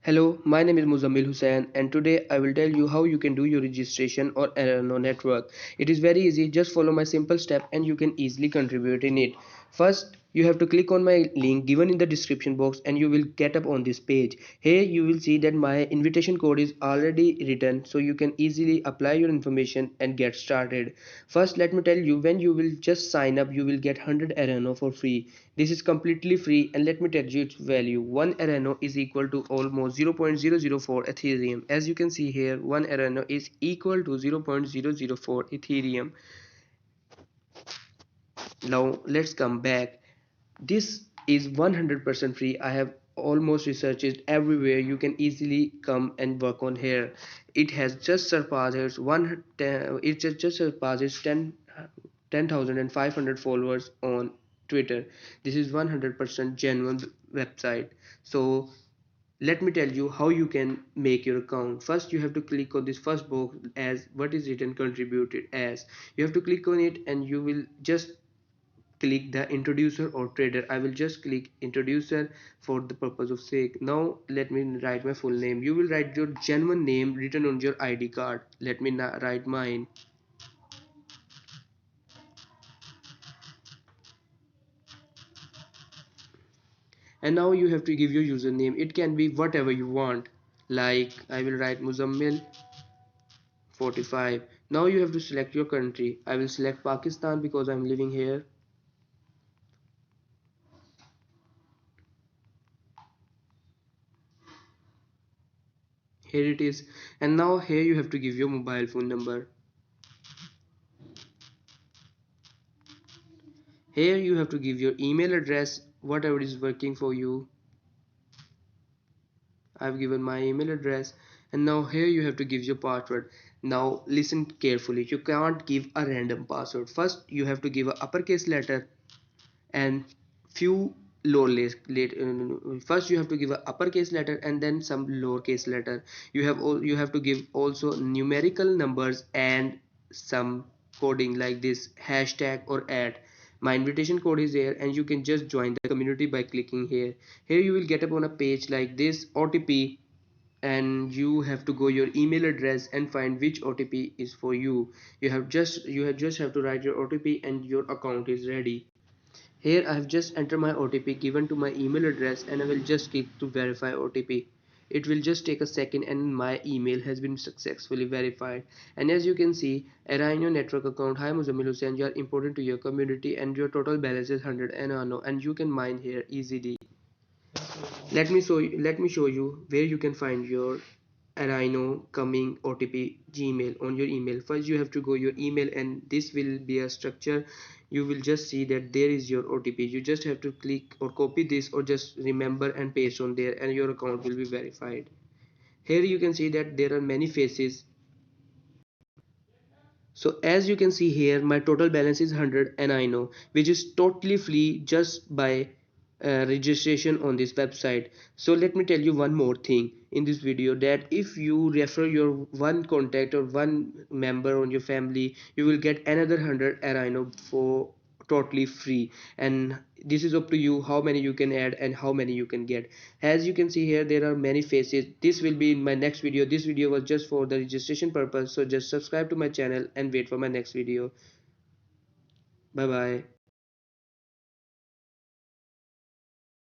Hello, my name is Muzammil Hussain and today I will tell you how you can do your registration or Arrano network. It is very easy, just follow my simple step and you can easily contribute in it. First, you have to click on my link given in the description box and you will get up on this page. Here you will see that my invitation code is already written, so you can easily apply your information and get started. First, let me tell you, when you will just sign up you will get 100 Arrano for free. This is completely free and let me tell you its value. 1 Arrano is equal to almost 0.004 Ethereum. As you can see here, 1 Arrano is equal to 0.004 Ethereum. Now let's come back. This is 100% free. I have almost researched it everywhere. You can easily come and work on here. It has just surpassed just surpasses 10,500 followers on Twitter. This is 100% genuine website. So let me tell you how you can make your account. First, you have to click on this first box as what is written contributed as. You have to click on it and you will just click the introducer or trader. I will just click introducer for the purpose of sake. Now let me write my full name. You will write your genuine name written on your ID card. Let me write mine. And now you have to give your username. It can be whatever you want, like I will write Muzammil 45. Now you have to select your country. I will select Pakistan because I'm living here. Here it is. And now here you have to give your mobile phone number. Here you have to give your email address, whatever is working for you. I've given my email address. And now here you have to give your password. Now listen carefully, you can't give a random password. First you have to give a uppercase letter and few lowercase first you have to give a uppercase letter and then some lowercase letter. You have to give also numerical numbers and some coding like this hashtag or @ my invitation code is here and you can just join the community by clicking here. Here you will get up on a page like this OTP, and you have to go your email address and find which OTP is for you. You just have to write your OTP and your account is ready. Here I have just entered my OTP given to my email address and I will just click to verify OTP. It will just take a second and my email has been successfully verified. And as you can see, Arrano Network account, hi Muzammil Hussain, you are important to your community and your total balance is 100 Arrano and you can mine here easily. Let me show you where you can find your Arrano coming OTP Gmail on your email. First you have to go your email and this will be a structure. You will just see that there is your OTP. You just have to click or copy this or just remember and paste on there and your account will be verified. Here you can see that there are many faces. So as you can see here, my total balance is 100 and I know, which is totally free just by registration on this website. So let me tell you one more thing in this video, that if you refer your one contact or one member on your family, you will get another 100 Arrano for totally free. And this is up to you how many you can add and how many you can get. As you can see here, there are many faces. This will be in my next video. This video was just for the registration purpose, so just subscribe to my channel and wait for my next video. Bye bye.